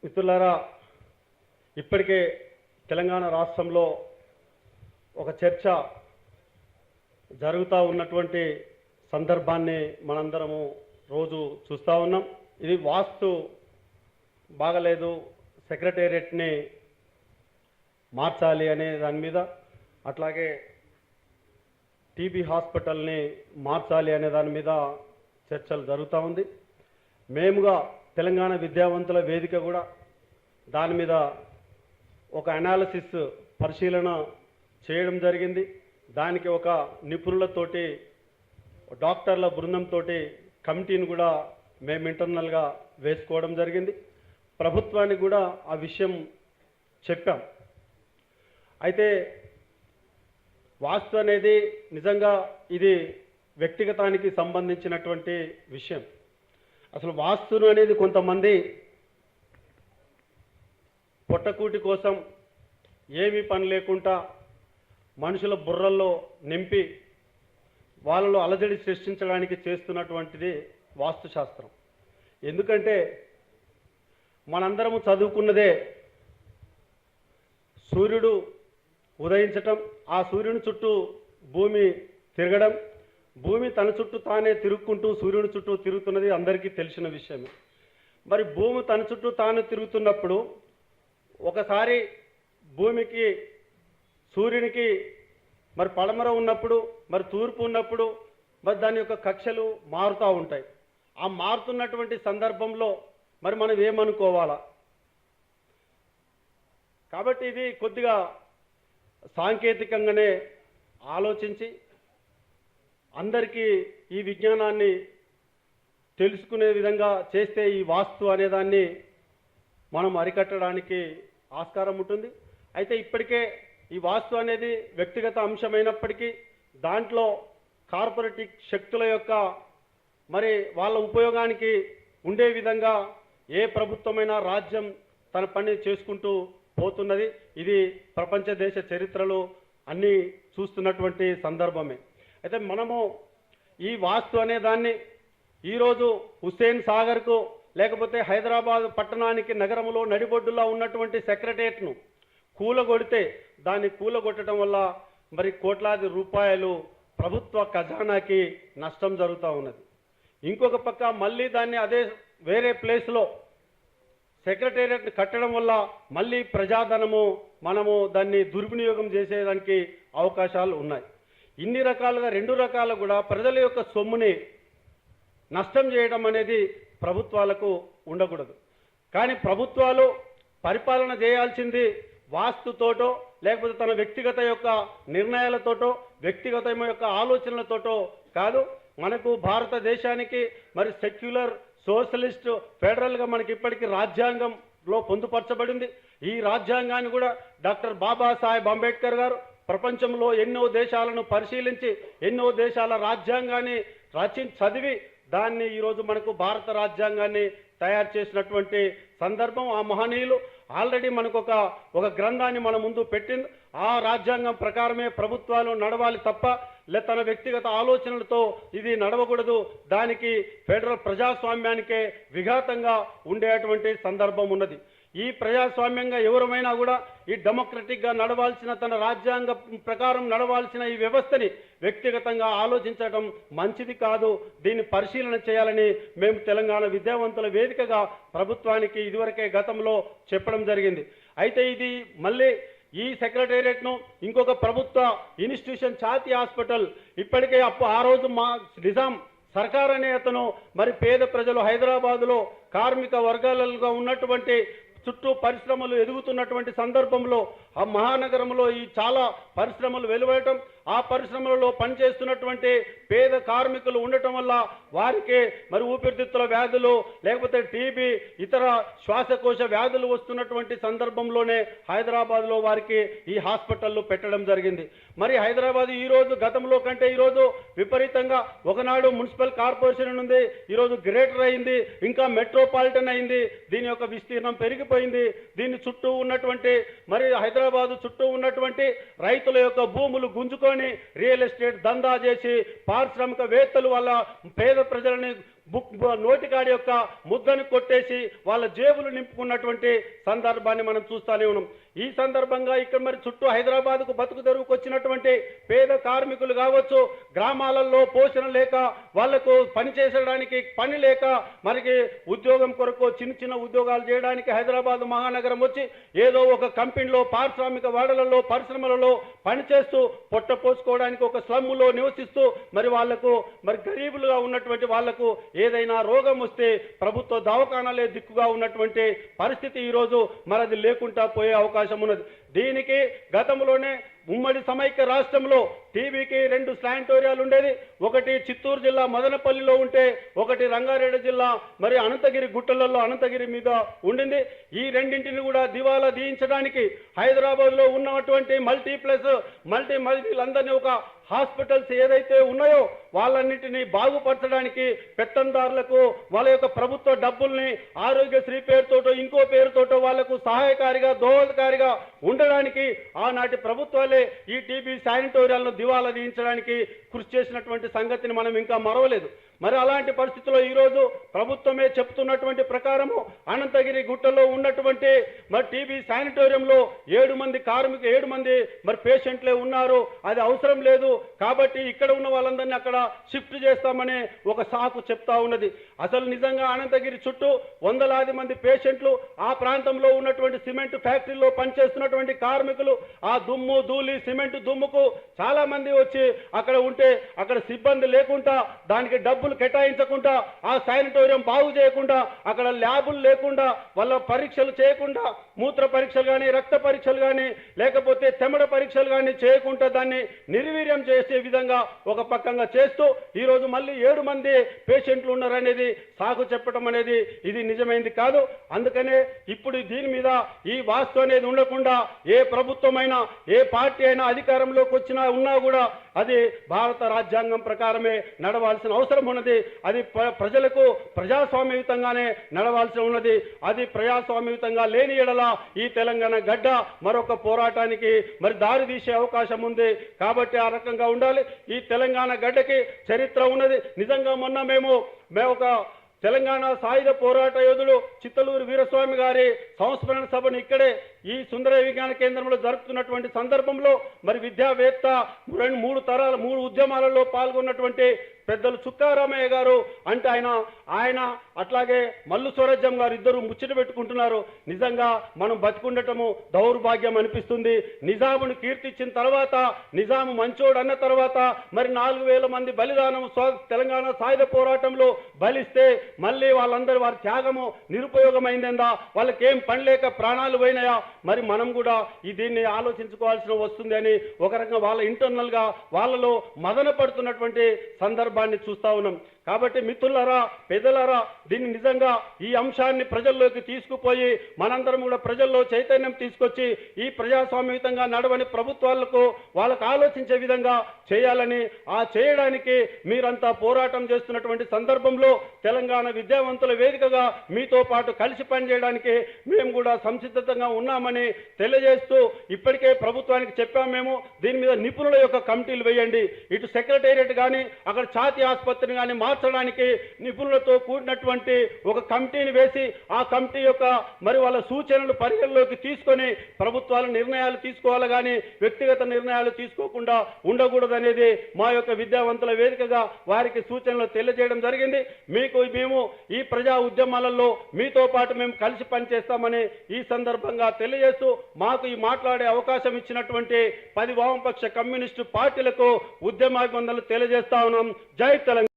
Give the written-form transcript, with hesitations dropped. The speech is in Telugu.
మిత్రులారా, ఇప్పటికే తెలంగాణ రాష్ట్రంలో ఒక చర్చ జరుగుతూ ఉన్నటువంటి సందర్భాన్ని మనందరము రోజు చూస్తూ ఉన్నాం. ఇది వాస్తు బాగలేదు, సెక్రటేరియట్ని మార్చాలి అనే దాని మీద, అట్లాగే టీబీ హాస్పిటల్ని మార్చాలి అనే దాని మీద చర్చలు జరుగుతూ ఉంది. మేముగా తెలంగాణ విద్యావంతుల వేదిక కూడా దాని మీద ఒక అనాలిసిస్ పరిశీలన చేయడం జరిగింది. దానికి ఒక నిపుణులతోటి, డాక్టర్ల బృందంతో కమిటీని కూడా మేము ఇంటర్నల్గా వేసుకోవడం జరిగింది. ప్రభుత్వానికి కూడా ఆ విషయం చెప్పాం. అయితే వాస్తు అనేది నిజంగా ఇది వ్యక్తిగతానికి సంబంధించినటువంటి విషయం. అసలు వాస్తును అనేది కొంతమంది పొట్టకూటి కోసం ఏమీ పని లేకుండా మనుషుల బుర్రల్లో నింపి వాళ్ళలో అలజడి సృష్టించడానికి చేస్తున్నటువంటిది వాస్తుశాస్త్రం. ఎందుకంటే మనందరము చదువుకున్నదే సూర్యుడు ఉదయించటం, ఆ సూర్యుని చుట్టూ భూమి తిరగడం, భూమి తన చుట్టూ తానే తిరుగుకుంటూ సూర్యుని చుట్టూ తిరుగుతున్నది అందరికీ తెలిసిన విషయమే. మరి భూమి తన చుట్టూ తాను తిరుగుతున్నప్పుడు ఒకసారి భూమికి సూర్యునికి మరి పడమర ఉన్నప్పుడు, మరి తూర్పు ఉన్నప్పుడు మరి దాని యొక్క కక్షలు మారుతూ ఉంటాయి. ఆ మారుతున్నటువంటి సందర్భంలో మరి మనం ఏమనుకోవాలా? కాబట్టి ఇది కొద్దిగా సాంకేతికంగానే ఆలోచించి అందరికీ ఈ విజ్ఞానాన్ని తెలుసుకునే విధంగా చేస్తే ఈ వాస్తు అనేదాన్ని మనం అరికట్టడానికి ఆస్కారం ఉంటుంది. అయితే ఇప్పటికే ఈ వాస్తు అనేది వ్యక్తిగత అంశమైనప్పటికీ దాంట్లో కార్పొరేటివ్ శక్తుల యొక్క మరి వాళ్ళ ఉపయోగానికి ఉండే విధంగా ఏ ప్రభుత్వమైనా రాజ్యం తన పని చేసుకుంటూ పోతున్నది. ఇది ప్రపంచ దేశ చరిత్రలో అన్నీ చూస్తున్నటువంటి సందర్భమే. అయితే మనము ఈ వాస్తు అనే దాన్ని ఈరోజు హుస్సేన్ సాగర్కు లేకపోతే హైదరాబాద్ పట్టణానికి నగరంలో నడిబొడ్డులో ఉన్నటువంటి సెక్రటేరియట్ను కూలగొడితే దాన్ని కూలగొట్టడం వల్ల మరి కోట్లాది రూపాయలు ప్రభుత్వ ఖజానాకి నష్టం జరుగుతూ ఉన్నది. ఇంకొక పక్క మళ్ళీ దాన్ని అదే వేరే ప్లేస్లో సెక్రటేరియట్ కట్టడం వల్ల మళ్ళీ ప్రజాధనము మనము దాన్ని దుర్వినియోగం చేసేదానికి అవకాశాలు ఉన్నాయి. ఇన్ని రకాలుగా రెండు రకాలు కూడా ప్రజల యొక్క సొమ్ముని నష్టం చేయడం అనేది ప్రభుత్వాలకు ఉండకూడదు. కానీ ప్రభుత్వాలు పరిపాలన చేయాల్సింది వాస్తుతోటో లేకపోతే తన వ్యక్తిగత యొక్క నిర్ణయాలతోటో వ్యక్తిగత యొక్క ఆలోచనలతోటో కాదు. మనకు భారతదేశానికి మరి సెక్యులర్ సోషలిస్ట్ ఫెడరల్గా మనకి ఇప్పటికీ రాజ్యాంగంలో పొందుపరచబడింది. ఈ రాజ్యాంగాన్ని కూడా డాక్టర్ బాబాసాహెబ్ అంబేద్కర్ గారు ప్రపంచంలో ఎన్నో దేశాలను పరిశీలించి ఎన్నో దేశాల రాజ్యాంగాన్ని చదివి దాన్ని ఈరోజు మనకు భారత రాజ్యాంగాన్ని తయారు చేసినటువంటి సందర్భం. ఆ మహనీయులు ఆల్రెడీ మనకు ఒక గ్రంథాన్ని మన ముందు పెట్టింది. ఆ రాజ్యాంగం ప్రకారమే ప్రభుత్వాలు నడవాలి తప్ప తన వ్యక్తిగత ఆలోచనలతో ఇది నడవకూడదు. దానికి ఫెడరల్ ప్రజాస్వామ్యానికే విఘాతంగా ఉండేటువంటి సందర్భం ఉన్నది. ఈ ప్రజాస్వామ్యంగా ఎవరమైనా కూడా ఈ డెమోక్రటిక్గా నడవాల్సిన తన రాజ్యాంగ ప్రకారం నడవాల్సిన ఈ వ్యవస్థని వ్యక్తిగతంగా ఆలోచించడం మంచిది కాదు. దీన్ని పరిశీలన చేయాలని మేము తెలంగాణ విద్యావంతుల వేదికగా ప్రభుత్వానికి ఇదివరకే గతంలో చెప్పడం జరిగింది. అయితే ఇది మళ్ళీ ఈ సెక్రటేరియట్ను ఇంకొక ప్రభుత్వ ఇన్స్టిట్యూషన్ ఛాతీ హాస్పిటల్ ఇప్పటికే ఆ రోజు మా నిజాం సర్కార్ అనే అతను మరి పేద ప్రజలు హైదరాబాదులో కార్మిక వర్గాలుగా ఉన్నటువంటి చుట్టూ పరిశ్రమలు ఎదుగుతున్నటువంటి సందర్భంలో ఆ మహానగరంలో ఈ చాలా పరిశ్రమలు వెలువడటం, ఆ పరిశ్రమలలో పనిచేస్తున్నటువంటి పేద కార్మికులు ఉండటం వల్ల వారికి మరి ఊపిరితిత్తుల వ్యాధులు లేకపోతే టీబీ ఇతర శ్వాసకోశ వ్యాధులు వస్తున్నటువంటి సందర్భంలోనే హైదరాబాద్లో వారికి ఈ హాస్పిటళ్ళు పెట్టడం జరిగింది. మరి హైదరాబాద్ ఈరోజు గతంలో కంటే ఈరోజు విపరీతంగా ఒకనాడు మున్సిపల్ కార్పొరేషన్ ఉంది, ఈరోజు గ్రేటర్ అయింది, ఇంకా మెట్రోపాలిటన్ అయింది. దీని యొక్క విస్తీర్ణం పెరిగిపోయింది. దీని చుట్టూ ఉన్నటువంటి మరి హైదరాబాదు చుట్టూ ఉన్నటువంటి రైతుల యొక్క భూములు గుంజుకొని రియల్ ఎస్టేట్ దందా చేసి పారిశ్రామికవేత్తలు వాళ్ళ పేద ప్రజలని నోటికాడి యొక్క ముద్దను కొట్టేసి వాళ్ళ జేబులు నింపుకున్నటువంటి సందర్భాన్ని మనం చూస్తూనే ఉన్నాం. ఈ సందర్భంగా ఇక్కడ మరి చుట్టూ హైదరాబాద్కు బతుకు తెరువుకు వచ్చినటువంటి పేద కార్మికులు కావచ్చు, గ్రామాలలో పోషణ లేక వాళ్లకు పని చేసడానికి పని లేక మనకి ఉద్యోగం కొరకు చిన్న చిన్న ఉద్యోగాలు చేయడానికి హైదరాబాద్ మహానగరం వచ్చి ఏదో ఒక కంపెనీలో పారిశ్రామిక వాడలలో పరిశ్రమలలో పనిచేస్తూ పొట్ట పోసుకోవడానికి ఒక స్లమ్ములో నివసిస్తూ మరి వాళ్లకు మరి గరీబులుగా ఉన్నటువంటి వాళ్లకు ఏదైనా రోగం వస్తే ప్రభుత్వ దవాఖానాలే దిక్కుగా ఉన్నటువంటి పరిస్థితి ఈరోజు మరది లేకుండా పోయే అవకాశం ఉన్నది. దీనికి గతంలోనే ఉమ్మడి సమైక్య రాష్ట్రంలో టీబీకి 2 శానిటోరియాలు ఉండేది. ఒకటి చిత్తూరు జిల్లా మదనపల్లిలో ఉంటే ఒకటి రంగారెడ్డి జిల్లా మరి అనంతగిరి గుట్టలలో అనంతగిరి మీద ఉండింది. ఈ రెండింటిని కూడా దివాలా తీయించడానికి హైదరాబాద్లో ఉన్నటువంటి మల్టీలందరినీ ఒక హాస్పిటల్స్ ఏదైతే ఉన్నాయో వాళ్ళన్నింటినీ బాగుపరచడానికి పెత్తందారులకు వాళ్ళ యొక్క ప్రభుత్వ డబ్బుల్ని ఆరోగ్యశ్రీ పేరుతోటో ఇంకో పేరుతోటో వాళ్లకు సహాయకారిగా దోహదకారిగా ఉండడానికి ఆనాటి ప్రభుత్వాలే ఈ టీబీ శానిటోరియాలను దివాలా తీయించడానికి కృషి చేసినటువంటి సంగతిని మనం ఇంకా మరవలేదు. మరి అలాంటి పరిస్థితుల్లో ఈరోజు ప్రభుత్వమే చెప్తున్నటువంటి ప్రకారము అనంతగిరి గుట్టలో ఉన్నటువంటి మరి టీబీ శానిటోరియంలో 7 మంది మరి పేషెంట్లే ఉన్నారు. అది అవసరం లేదు కాబట్టి ఇక్కడ ఉన్న వాళ్ళందరినీ అక్కడ షిఫ్ట్ చేస్తామని ఒక సాకు చెప్తా ఉన్నది. అసలు నిజంగా అనంతగిరి చుట్టూ వందలాది మంది పేషెంట్లు, ఆ ప్రాంతంలో ఉన్నటువంటి సిమెంట్ ఫ్యాక్టరీలో పనిచేస్తున్నటువంటి కార్మికులు, ఆ దుమ్ము ధూళి సిమెంట్ దుమ్ముకు చాలా మంది వచ్చి అక్కడ ఉంటే అక్కడ సిబ్బంది లేకుండా దానికి డబ్బులు కేటాయించకుండా ఆ శానిటోరియం బాగు చేయకుండా అక్కడ ల్యాబులు లేకుండా వాళ్ళ పరీక్షలు చేయకుండా మూత్ర పరీక్షలు కానీ రక్త పరీక్షలు కానీ లేకపోతే తెమ్మడ పరీక్షలు కానీ చేయకుండా దాన్ని నిర్వీర్యం చేసే విధంగా ఒక పక్కంగా చేస్తూ ఈరోజు మళ్ళీ 7 మంది పేషెంట్లు ఉన్నారనేది సాకు చెప్పడం అనేది ఇది నిజమైంది కాదు. అందుకనే ఇప్పుడు దీని మీద ఈ వాస్తు అనేది ఉండకుండా ఏ ప్రభుత్వమైనా ఏ పార్టీ అయినా అధికారంలోకి వచ్చినా ఉన్నా కూడా అది భారత రాజ్యాంగం ప్రకారమే నడవాల్సిన అవసరం ఉన్నది. అది ప్రజలకు ప్రజాస్వామ్యయుతంగానే నడవాల్సి ఉన్నది. అది ప్రజాస్వామ్యయుతంగా లేని ఎడల ఈ తెలంగాణ గడ్డ మరొక పోరాటానికి మరి దారి తీసే అవకాశం ఉంది. కాబట్టి ఆ రకంగా ఉండాలి. ఈ తెలంగాణ గడ్డకి చరిత్ర ఉన్నది. నిజంగా మొన్న మేము ఒక తెలంగాణ సాయుధ పోరాట యోధులు చిత్తలూరు వీరస్వామి గారి సంస్మరణ సభను ఇక్కడే ఈ సుందర విజ్ఞాన కేంద్రంలో జరుపుతున్నటువంటి సందర్భంలో మరి విద్యావేత్త 3 ఉద్యమాలలో పాల్గొన్నటువంటి పెద్దలు చుక్కారామయ్య గారు అంటే ఆయన అట్లాగే మల్లు స్వరాజ్యం గారు ఇద్దరు ముచ్చట పెట్టుకుంటున్నారు. నిజంగా మనం బతికుండటము దౌర్భాగ్యం అనిపిస్తుంది. నిజామును కీర్తించిన తర్వాత నిజాము మంచోడు అన్న తర్వాత మరి 4000 మంది బలిదానం తెలంగాణ సాయుధ పోరాటంలో బలిస్తే మళ్ళీ వాళ్ళందరూ వారి త్యాగము నిరుపయోగమైందా, వాళ్ళకి ఏం పని లేక ప్రాణాలు పోయినాయా? మరి మనం కూడా దీన్ని ఆలోచించుకోవాల్సిన వస్తుంది అని ఒక రకంగా వాళ్ళ ఇంటర్నల్గా వాళ్ళలో మదన పడుతున్నటువంటి సందర్భాన్ని చూస్తా ఉన్నాం. కాబట్టి మిత్రులారా, పెద్దలారా, దీన్ని నిజంగా ఈ అంశాన్ని ప్రజల్లోకి తీసుకుపోయి మనందరం కూడా ప్రజల్లో చైతన్యం తీసుకొచ్చి ఈ ప్రజాస్వామ్యయుతంగా నడవని ప్రభుత్వాలకు వాళ్ళకు ఆలోచించే విధంగా చేయాలని, ఆ చేయడానికి మీరంతా పోరాటం చేస్తున్నటువంటి సందర్భంలో తెలంగాణ విద్యావంతుల వేదికగా మీతో పాటు కలిసి పనిచేయడానికి మేము కూడా సంసిద్ధంగా ఉన్నామని తెలియజేస్తూ ఇప్పటికే ప్రభుత్వానికి చెప్పాము. మేము దీని మీద నిపుణుల యొక్క కమిటీలు వేయండి, ఇటు సెక్రటేరియట్ కానీ అక్కడ ఛాతీ ఆసుపత్రిని కానీ మార్చడానికి నిపుణులతో కూడినటువంటి ఒక కమిటీని వేసి ఆ కమిటీ యొక్క మరి వాళ్ళ సూచనలు పరిగణలోకి తీసుకొని ప్రభుత్వాల నిర్ణయాలు తీసుకోవాలి కానీ వ్యక్తిగత నిర్ణయాలు తీసుకోకుండా ఉండకూడదనేది మా యొక్క విద్యావంతుల వేదికగా వారికి సూచనలు తెలియజేయడం జరిగింది. మేము ఈ ప్రజా ఉద్యమాలలో మీతో పాటు మేము కలిసి పనిచేస్తామని ఈ సందర్భంగా తెలియజేస్తూ మాకు ఈ మాట్లాడే అవకాశం ఇచ్చినటువంటి 10 వామపక్ష కమ్యూనిస్టు పార్టీలకు ఉద్యమాభివందనలు తెలియజేస్తా ఉన్నాం. జై తెలంగాణ.